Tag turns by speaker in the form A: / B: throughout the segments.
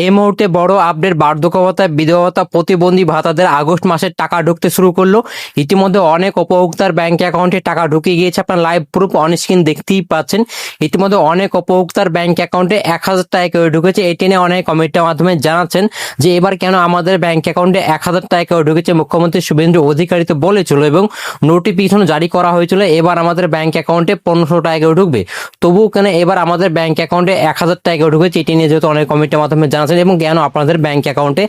A: এই মুহূর্তে বড় আপডেট, বার্ধক্য ভাতা, বিধবা ভাতা, প্রতিবন্ধী ভাতাদের আগস্ট মাসের টাকা ঢুকতে শুরু করলো। ইতিমধ্যে অনেক উপভোক্তার ব্যাংক অ্যাকাউন্টে টাকা ঢুকে গিয়েছে। আপনার লাইভ প্রুফ অন স্ক্রিন দেখতেই পাচ্ছেন। ইতিমধ্যে অনেক উপভোক্তার ব্যাংক অ্যাকাউন্টে 1,000 টাকা করে ঢুকেছে। এটি নিয়ে অনেক কমেন্টের মাধ্যমে জানাচ্ছেন যে এবার কেন আমাদের ব্যাংক অ্যাকাউন্টে 1,000 টাকা করে ঢুকেছে। মুখ্যমন্ত্রী শুভেন্দু অধিকারী তো বলেছিল এবং নোটিফিকেশন জারি করা হয়েছিল এবার আমাদের ব্যাংক অ্যাকাউন্টে 1,500 টাকা করে ঢুকবে। তবুও কেন এবার আমাদের ব্যাংক অ্যাকাউন্টে 1,000 টাকা করে ঢুকেছে, এটি নিয়ে যেহেতু অনেক কমেন্টের মাধ্যমে জানাচ্ছেন এবং কেন আপনাদের ব্যাংক অ্যাকাউন্টে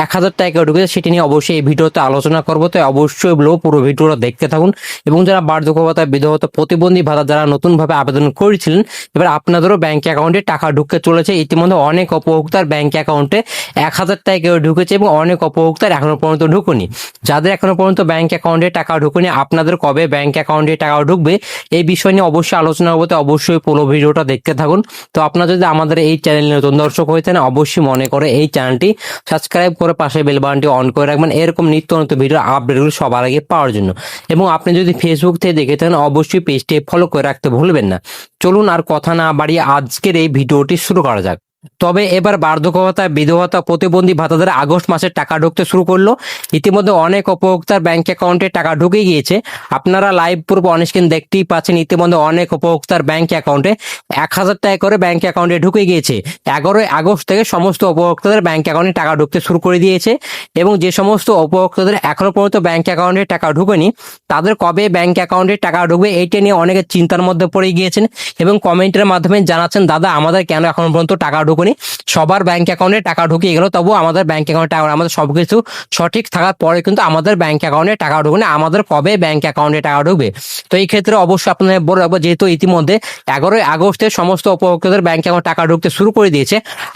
A: 1,000 টাকা ঢুকেছে সেটি নিয়ে অবশ্যই এই ভিডিওতে আলোচনা করবো। তো অবশ্যই পুরো ভিডিওটা দেখতে থাকুন। এবং যারা বার্ধক্য ভাতা, বিধবা ভাতা, প্রতিবন্ধী ভাতা যারা নতুনভাবে আবেদন করেছিলেন, এবার আপনাদেরও ব্যাংক অ্যাকাউন্টে টাকা ঢুকতে চলেছে। ইতিমধ্যে অনেক উপভোক্তার ব্যাংক অ্যাকাউন্টে 1,000 টাকা ঢুকেছে এবং অনেক উপভোক্তার এখনো পর্যন্ত ঢুকুনি। যাদের এখনো পর্যন্ত ব্যাংক অ্যাকাউন্টে টাকা ঢুকুনি, আপনাদের কবে ব্যাংক অ্যাকাউন্টে টাকা ঢুকবে এই বিষয় নিয়ে অবশ্যই আলোচনা করবো। তো অবশ্যই পুরো ভিডিওটা দেখতে থাকুন। তো আপনারা যদি আমাদের এই চ্যানেলে নতুন দর্শক হয়ে থাকেন, অবশ্যই মনে করে এই চ্যানেলটি সাবস্ক্রাইব করে পাশে বেল বাটনটি অন করে রাখবেন এরকম নিত্য নতুন ভিডিও আপডেটগুলো সবার আগে পাওয়ার জন্য। এবং আপনি যদি ফেসবুক থেকে দেখে থাকেন, অবশ্যই পেজটি ফলো করে রাখতে ভুলবেন না। চলুন আর কথা না বাড়িয়ে আজকের এই ভিডিওটি শুরু করা যাক। তবে এবার বার্ধক্য ভাতা, বিধবা ভাতা, প্রতিবন্ধী ভাতাদের আগস্ট মাসে টাকা ঢুকতে শুরু করলো। ইতিমধ্যে অনেক উপভোক্তার ব্যাংক অ্যাকাউন্টে টাকা ঢুকে গিয়েছে। আপনারা লাইভ পূর্ব অন স্ক্রিন দেখতেই পাচ্ছেন। ইতিমধ্যে অনেক উপভোক্তার ব্যাংক অ্যাকাউন্টে 1,000 টাকা করে ব্যাংক অ্যাকাউন্টে ঢুকে গিয়েছে। 11ই আগস্ট থেকে সমস্ত উপভোক্তাদের ব্যাংক অ্যাকাউন্টে টাকা ঢুকতে শুরু করে দিয়েছে। এবং যে সমস্ত উপভোক্তাদের এখনো পর্যন্ত ব্যাংক অ্যাকাউন্টে টাকা ঢুকেনি, তাদের কবে ব্যাংক অ্যাকাউন্টে টাকা ঢুকবে এইটা নিয়ে অনেকে চিন্তার মধ্যে পড়ে গিয়েছেন এবং কমেন্টের মাধ্যমে জানাচ্ছেন, দাদা আমাদের কেন এখনো পর্যন্ত টাকা ঢুকেনি? সবার ব্যাংক অ্যাকাউন্টে টাকা ঢুকে গেল, তবু আমাদের ব্যাংক অ্যাকাউন্টে টাকা, আমাদের সবকিছু সঠিক থাকার পরে কিন্তু আমাদের ব্যাংক অ্যাকাউন্টে টাকা ঢুকে না, আমাদের কবে ব্যাংক অ্যাকাউন্টে টাকা ঢুকবে? তো এই ক্ষেত্রে অবশ্যই আপনাদের বলে রাখবো, যেহেতু ইতিমধ্যে 11ই আগস্টে সমস্ত উপভোক্তাদের ব্যাংক অ্যাকাউন্টে টাকা ঢুকতে শুরু করে দিয়েছে,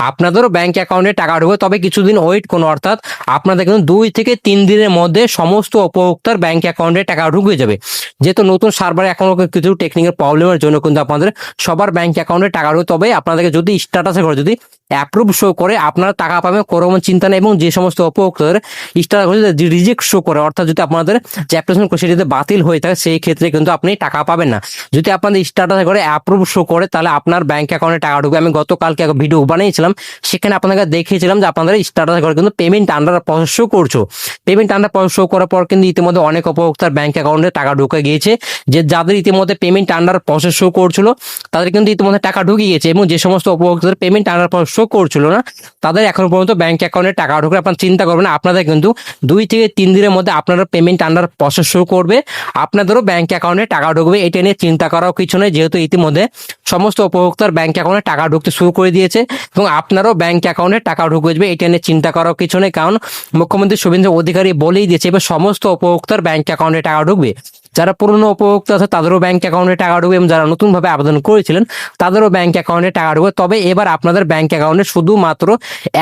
A: আপনাদেরও ব্যাংক অ্যাকাউন্টে টাকা ঢুকবে। তবে কিছুদিন ওয়েট করুন, অর্থাৎ আপনাদের কিন্তু 2 থেকে 3 দিনের মধ্যে সমস্ত উপভোক্তার ব্যাংক অ্যাকাউন্টে টাকা ঢুকে যাবে। যেহেতু নতুন সার্ভারে এখনো কিছু টেকনিক্যাল প্রবলেমের জন্য কিন্তু আপনাদের সবার ব্যাংক অ্যাকাউন্টে টাকা ঢুকবে। তবে আপনাদেরকে যদি স্ট্যাটাসে করে যদি অ্যাপ্রুভ শো করে আপনারা টাকা পাবেন, কোনো চিন্তা নেই। এবং যে সমস্ত উপভোক্তাদের স্ট্যাটাস যদি রিজেক্ট শো করে, অর্থাৎ যদি আপনাদের যে অ্যাপ্লিকেশন সেটা যদি বাতিল হয়ে থাকে, সেই ক্ষেত্রে কিন্তু আপনি টাকা পাবেন না। যদি আপনাদের স্ট্যাটাসে করে অ্যাপ্রুভ শো করে, তাহলে আপনার ব্যাংক অ্যাকাউন্টে টাকা ঢুকবে। আমি গতকালকে এক ভিডিও বানিয়েছিলাম, সেখানে আপনাদের দেখিয়েছিলাম যে আপনাদের স্ট্যাটাসে করে কিন্তু পেমেন্ট আন্ডার প্রসেস শো করছো। পেমেন্ট আন্ডার প্রসেস শো করার পর কিন্তু ইতিমধ্যে অনেক উপভোক্তার ব্যাংক অ্যাকাউন্টে টাকা ঢুকে গিয়েছে। যে যাদের ইতিমধ্যে পেমেন্ট আন্ডার প্রসেস শো করছিল, তাদের কিন্তু ইতিমধ্যে টাকা ঢুকে গিয়েছে। এবং যে সমস্ত উপভোক্তাদের পেমেন্ট আন্ডার প্রসেস শো করছিল না, তাদের এখনো পর্যন্ত ব্যাংক অ্যাকাউন্টে টাকা ঢুকে। আপনার চিন্তা করবেন না, আপনাদের কিন্তু 2 থেকে 3 দিনের মধ্যে আপনারা পেমেন্ট আন্ডার প্রসেস শো করবে, আপনাদেরও ব্যাংক অ্যাকাউন্টে টাকা ঢুকবে। এটা নিয়ে চিন্তা করাও কিছু নেই, যেহেতু ইতিমধ্যে সমস্ত উপভোক্তার ব্যাংক অ্যাকাউন্টে টাকা ঢুকতে শুরু করে দিয়েছে এবং আপনারও ব্যাংক অ্যাকাউন্টে টাকা ঢুকে যাবে। এটা নিয়ে চিন্তা করাও কিছু নেই, কারণ মুখ্যমন্ত্রী শুভেন্দু অধিকারী বলেই দিয়েছে এবার সমস্ত উপভোক্তার ব্যাংক অ্যাকাউন্টে টাকা ঢুকবে। যারা পুরনো উপভোক্তা আছে তাদেরও ব্যাংক অ্যাকাউন্টে টাকা ঢুকবে এবং যারা নতুনভাবে আবেদন করেছিলেন তাদেরও ব্যাংক অ্যাকাউন্টে টাকা ঢুকবে। তবে এবার আপনাদের ব্যাংক অ্যাকাউন্টে শুধুমাত্র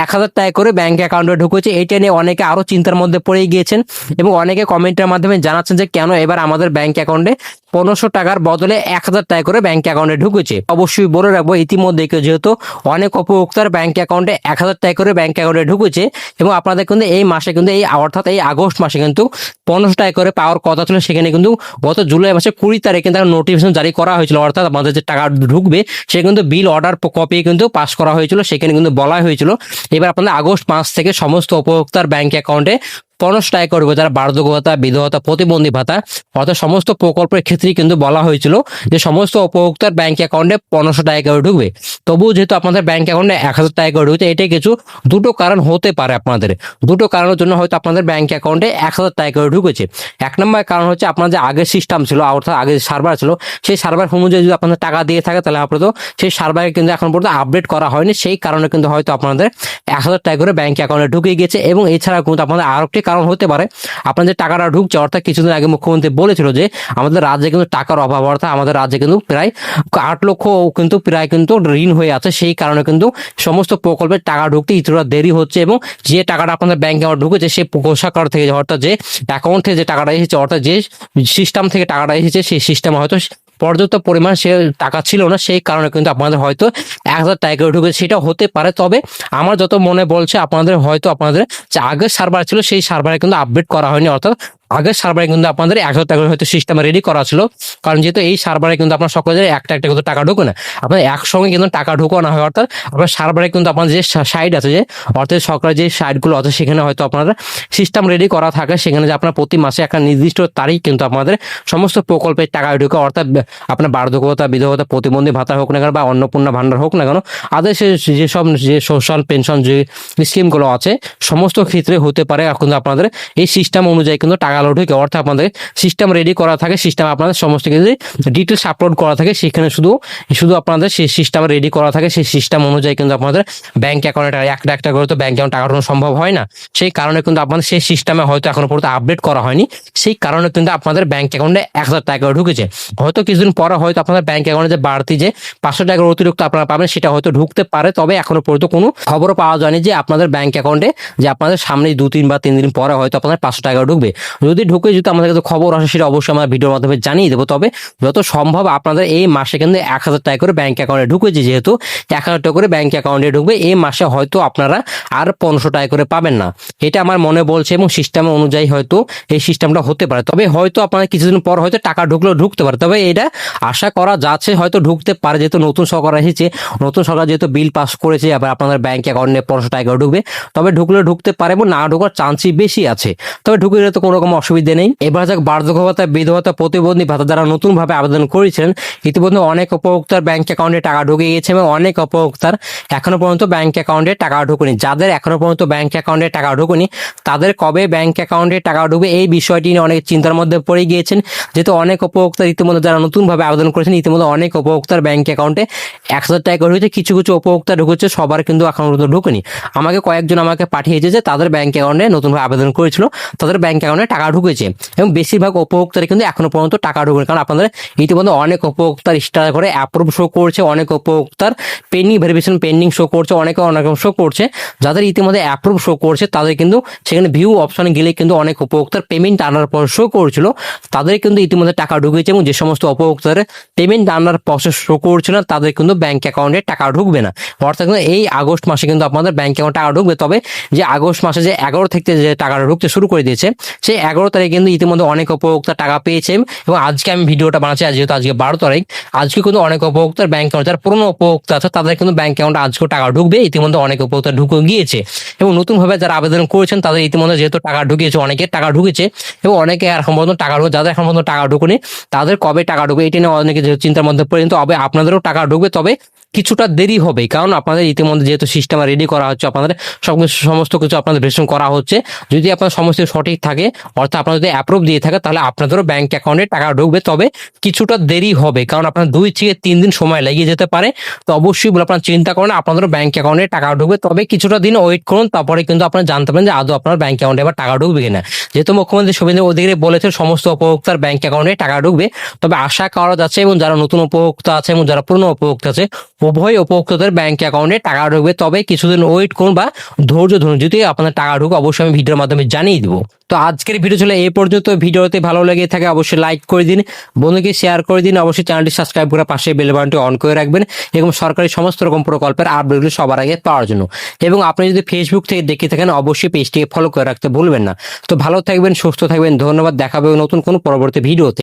A: 1,000 টাকা করে ব্যাংক অ্যাকাউন্টে ঢুকেছে। এটা নিয়ে অনেকে আরো চিন্তার মধ্যে পড়ে গিয়েছেন এবং অনেকে কমেন্টের মাধ্যমে জানাচ্ছেন যে কেন এবার আমাদের ব্যাংক অ্যাকাউন্টে 1,500 টাকার বদলে 1,000 টাকা করে ব্যাংক অ্যাকাউন্টে ঢুকেছে। অবশ্যই বলে রাখবো, ইতিমধ্যে যেহেতু অনেক উপভোক্তার ব্যাংক অ্যাকাউন্টে 1,000 টাকা করে ব্যাংক অ্যাকাউন্টে ঢুকেছে এবং আপনাদের কিন্তু এই মাসে কিন্তু অর্থাৎ এই আগস্ট মাসে কিন্তু 1,500 টাকা করে পাওয়ার কথা ছিল। সেখানে কিন্তু গত জুলাই মাসে 20 তারিখে কিন্তু নোটিফিকেশন জারি করা হয়েছিল, অর্থাৎ আমাদের যে টাকা ঢুকবে সে কিন্তু বিল অর্ডার কপি কিন্তু পাস করা হয়েছিল। সেখানে কিন্তু বলা হয়েছিল এবার আপনাদের আগস্ট মাস থেকে সমস্ত উপভোক্তার ব্যাংক অ্যাকাউন্টে 1,500 টাকা করবে। যারা বার্ধক্য ভাতা, বিধবা ভাতা, প্রতিবন্ধী ভাতা, অর্থাৎ সমস্ত প্রকল্পের ক্ষেত্রেই কিন্তু বলা হয়েছিল যে সমস্ত উপভোক্তার ব্যাংক অ্যাকাউন্টে 1,500 টাকা করে ঢুকবে। তবুও যেহেতু আপনাদের ব্যাংক অ্যাকাউন্টে 1,000 টাকা করে ঢুকছে, এটাই কিছু দুটো কারণ হতে পারে। আপনাদের দুটো কারণের জন্য হয়তো আপনাদের ব্যাংক অ্যাকাউন্টে 1,000 টাকা করে ঢুকেছে। 1 নম্বর কারণ হচ্ছে আপনার যে আগের সিস্টেম ছিল, অর্থাৎ আগে যে সার্ভার ছিল, সেই সার্ভার অনুযায়ী যদি আপনাদের টাকা দিয়ে থাকে, তাহলে আপনাদের সেই সার্ভারে কিন্তু এখন পর্যন্ত আপডেট করা হয়নি। সেই কারণে কিন্তু হয়তো আপনাদের 1,000 টাকা করে ব্যাংক অ্যাকাউন্টে ঢুকে গিয়েছে। এবং এছাড়া কিন্তু আপনাদের আরেকটি কারণ হতে পারে, আপনাদের টাকাটা ঢুকছে, অর্থাৎ কিছুদিন আগে মুখ্যমন্ত্রী বলেছিল যে আমাদের রাজ্যে কিন্তু টাকার অভাব, অর্থাৎ আমাদের রাজ্যে কিন্তু প্রায় 8 লক্ষ কিন্তু প্রায় কিন্তু ঋণ হয়ে আছে। সেই কারণে কিন্তু সমস্ত প্রকল্পের টাকা ঢুকতে কিছুটা দেরি হচ্ছে এবং যে টাকাটা আপনাদের ব্যাংকে ঢুকেছে সেই কোষাগার থেকে, অর্থাৎ যে অ্যাকাউন্ট থেকে যে টাকাটা এসেছে, অর্থাৎ যে সিস্টেম থেকে টাকাটা এসেছে, সেই সিস্টেমে হয়তো পর্যাপ্ত পরিমাণ সে টাকা ছিল না। সেই কারণে কিন্তু আপনাদের হয়তো 1,000 টাকা করে ঢুকেছে, সেটা হতে পারে। তবে আমার যত মনে বলছে আপনাদের হয়তো আপনাদের যে আগের সার্ভার ছিল সেই সার্ভারে কিন্তু আপডেট করা হয়নি, অর্থাৎ আগের সার্ভারে কিন্তু আপনাদের 1,000 টাকা হয়তো সিস্টেমে রেডি করা ছিল, কারণ যেহেতু এই সার্ভারে কিন্তু আপনার সকলের একটা একটা কিন্তু টাকা ঢোকে না, আপনার একসঙ্গে কিন্তু টাকা ঢোকানো হয়। অর্থাৎ আপনার সার্ভারে কিন্তু আপনার যে সাইট আছে, যে অর্থাৎ সরকারের যে সাইটগুলো আছে সেখানে হয়তো আপনারা সিস্টেম রেডি করা থাকে, সেখানে যে আপনার প্রতি মাসে একটা নির্দিষ্ট তারিখ কিন্তু আপনাদের সমস্ত প্রকল্পের টাকা ঢোকে। অর্থাৎ আপনার বার্ধক্যতা, বিধবতা, প্রতিবন্ধী ভাতা হোক না কেন বা অন্নপূর্ণা ভান্ডার হোক না কেন, আদার্স যেসব যে সোশ্যাল পেনশন যে স্কিমগুলো আছে সমস্ত ক্ষেত্রে হতে পারে কিন্তু আপনাদের এই সিস্টেম অনুযায়ী কিন্তু টাকা ঢোকে। অর্থাৎ আপনাদের সিস্টেম রেডি করা থাকে, সিস্টেম আপনাদের সমস্ত কিছু ডিটেলস আপলোড করা থাকে, সেখানে শুধু শুধু আপনাদের সেই সিস্টেম রেডি করা থাকে, সেই সিস্টেম অনুযায়ী কিন্তু আপনাদের ব্যাংক অ্যাকাউন্টে একটা একটা করে তো ব্যাংক অ্যাকাউন্ট টাকা ঢোকানো সম্ভব হয় না। সেই কারণে কিন্তু আপনাদের সেই সিস্টেমে হয়তো এখনো পর্যন্ত আপডেট করা হয়নি, সেই কারণে কিন্তু আপনাদের ব্যাংক অ্যাকাউন্টে 1,000 টাকা ঢুকেছে। হয়তো কিছুদিন পরে হয়তো আপনাদের ব্যাংক অ্যাকাউন্টে যে বাড়তি যে 500 টাকার অতিরিক্ত আপনারা পাবেন সেটা হয়তো ঢুকতে পারে, তবে এখনো পর্যন্ত কোনো খবরও পাওয়া যায়নি যে আপনাদের ব্যাংক অ্যাকাউন্টে যে আপনাদের সামনে 2-3 বা 3 দিন পরে হয়তো আপনাদের 500 টাকা ঢুকবে। যদি ঢুকে, যদি আমাদের কাছে খবর আসে সেটা অবশ্যই আমরা ভিডিওর মাধ্যমে জানিয়ে দেবো। তবে যত সম্ভব আপনাদের এই মাসে কিন্তু 1,000 টাকা করে ব্যাংক অ্যাকাউন্টে ঢুকেছে, যেহেতু 1,000 টাকা করে ব্যাংক অ্যাকাউন্টে ঢুকবে, এই মাসে হয়তো আপনারা আর 500 টাকা করে পাবেন না, এটা আমার মনে বলছে, এবং সিস্টেম অনুযায়ী হয়তো এই সিস্টেমটা হতে পারে। তবে হয়তো আপনাদের কিছুদিন পর হয়তো টাকা ঢুকলেও ঢুকতে পারে, তবে এটা আশা করা যাচ্ছে হয়তো ঢুকতে পারে, যেহেতু নতুন সরকার এসেছে, নতুন সরকার যেহেতু বিল পাস করেছে, আবার আপনাদের ব্যাংক অ্যাকাউন্টে 500 টাকা ঢুকবে। তবে ঢুকলে ঢুকতে পারে এবং না ঢোকার চান্সই বেশি আছে, তবে ঢুকে গেলে তো কোনো রকম অসুবিধা নেই। এবার যাক বার্ধক্য ভাতা, বিধবা, প্রতিবন্ধী ভাতা যারা নতুনভাবে আবেদন করেছিলেন, ইতিমধ্যে অনেক উপভোক্তার ব্যাংক অ্যাকাউন্টে টাকা ঢুকে গিয়েছে এবং অনেক উপভোক্তার এখনো পর্যন্ত ব্যাংক অ্যাকাউন্টে টাকা ঢুকেনি। যাদের এখনো পর্যন্ত ব্যাংক অ্যাকাউন্টে টাকা ঢুকেনি, তাদের কবে ব্যাংক অ্যাকাউন্টে টাকা ঢুকবে এই বিষয়টি নিয়ে অনেক চিন্তার মধ্যে পড়ে গিয়েছেন, যেহেতু অনেক উপভোক্তা ইতিমধ্যে যারা নতুনভাবে আবেদন করেছেন, ইতিমধ্যে অনেক উপভোক্তার ব্যাংক অ্যাকাউন্টে 1,000 টাকা ঢুকেছে। কিছু কিছু উপভোক্তা ঢুকেছে, সবার কিন্তু এখনো পর্যন্ত ঢুকেনি। আমাকে কয়েকজন আমাকে পাঠিয়েছে যে তাদের ব্যাংক অ্যাকাউন্টে নতুনভাবে আবেদন করেছিল, তাদের ব্যাংক অ্যাকাউন্টে টাকা ঢুকেছে, এবং বেশিরভাগ উপভোক্তার কিন্তু এখনো পর্যন্ত টাকা ঢুকেনি। কারণ আপনাদের ইতিমধ্যে অনেক উপভোক্তার স্টার করে অ্যাপ্রুভ শো করছে, অনেক উপভোক্তার পেন্ডিং ভেরিফিকেশন পেন্ডিং শো করছে, অনেকে অনেক শো করছে। যাদের ইতিমধ্যে অ্যাপ্রুভ শো করছে তাদের কিন্তু সেখানে ভিউ অপশনে গেলে কিন্তু অনেক উপভোক্তার পেমেন্ট আনার পর শো করছিল, তাদের কিন্তু ইতিমধ্যে টাকা ঢুকেছে। এবং যে সমস্ত উপভোক্তার পেমেন্ট আনার প্রসেস শো করছে না, তাদের কিন্তু ব্যাংক অ্যাকাউন্টে টাকা ঢুকবে না। অর্থাৎ এই আগস্ট মাসে কিন্তু আপনাদের ব্যাংক অ্যাকাউন্টে টাকা ঢুকবে। তবে যে আগস্ট মাসে যে 11 থেকে যে টাকাটা ঢুকতে শুরু করে দিয়েছে, সেই 11 তারিখে কিন্তু ইতিমধ্যে অনেক উপভোক্তা টাকা পেয়েছে। এবং আজকে আমি ভিডিওটা বানাচ্ছি, যেহেতু আজকে 12 তারিখ, আজকে কিন্তু অনেক উপভোক্তার ব্যাংক অ্যাকাউন্ট, যারা পুরনো উপভোক্তা আছে তাদের কিন্তু ব্যাংক অ্যাকাউন্টে আজকেও টাকা ঢুকবে। ইতিমধ্যে অনেক উপভোক্তা ঢুকে গিয়েছে, এবং নতুনভাবে যারা আবেদন করেছেন তাদের ইতিমধ্যে যেহেতু টাকা ঢুকিয়েছে, অনেকের টাকা ঢুকেছে এবং অনেকে এখন পর্যন্ত টাকা ঢুকে, যাদের এখন পর্যন্ত টাকা ঢুকুনি তাদের কবে টাকা ঢুকবে এটি নিয়ে অনেকে চিন্তার মধ্যে পড়ে। কিন্তু আপনাদেরও টাকা ঢুকবে, তবে কিছুটা দেরি হবে, কারণ আপনাদের ইতিমধ্যে যেহেতু সিস্টেম রেডি করা হচ্ছে, আপনাদের সমস্ত কিছু আপনাদের ভেরিফিকেশন করা হচ্ছে। যদি আপনার সমস্ত সঠিক থাকে, অর্থাৎ আপনার যদি অ্যাপ্রুভ দিয়ে থাকে, তাহলে আপনাদেরও ব্যাংক অ্যাকাউন্টে টাকা ঢুকবে, তবে কিছুটা দেরি হবে, কারণ আপনার 2 থেকে 3 দিন সময় লেগে যেতে পারে। তো অবশ্যই বলে আপনার চিন্তা করেন, আপনাদেরও ব্যাংক অ্যাকাউন্টে টাকা ঢুকবে, তবে কিছুটা দিন ওয়েট করুন, তারপরে কিন্তু আপনারা জানতে পারেন যে আদৌ আপনার ব্যাংক অ্যাকাউন্টে এবার টাকা ঢুকবে কিনা। যেহেতু মুখ্যমন্ত্রী শুভেন্দু অধিকারী বলেছে সমস্ত উপভোক্তার ব্যাংক অ্যাকাউন্টে টাকা ঢুকবে, তবে আশা করা যাচ্ছে এবং যারা নতুন উপভোক্তা আছে এবং যারা পুরনো উপভোক্তা আছে, উভয় উপভোক্তাদের ব্যাংক অ্যাকাউন্টে টাকা ঢুকবে। তবে কিছুদিন ওয়েট করুন বা ধৈর্য ধরুন, যদি আপনাদের টাকা ঢুকে অবশ্যই আমি ভিডিওর মাধ্যমে জানিয়ে দিব। তো আজকের ভিডিও ছিল এই পর্যন্ত। ভিডিওতে ভালো লেগে থাকে অবশ্যই লাইক করে দিন, বন্ধুকে শেয়ার করে দিন, অবশ্যই চ্যানেলটি সাবস্ক্রাইব করে পাশে বেল বাটনটি অন করে রাখবেন এবং সরকারি সমস্ত রকম প্রকল্পের আপডেটগুলো সবার আগে পাওয়ার জন্য। এবং আপনি যদি ফেসবুক থেকে দেখে থাকেন অবশ্যই পেজটিকে ফলো করে রাখতে ভুলবেন না। তো ভালো থাকবেন, সুস্থ থাকবেন, ধন্যবাদ। দেখা হবে নতুন কোনো পরবর্তী ভিডিওতে।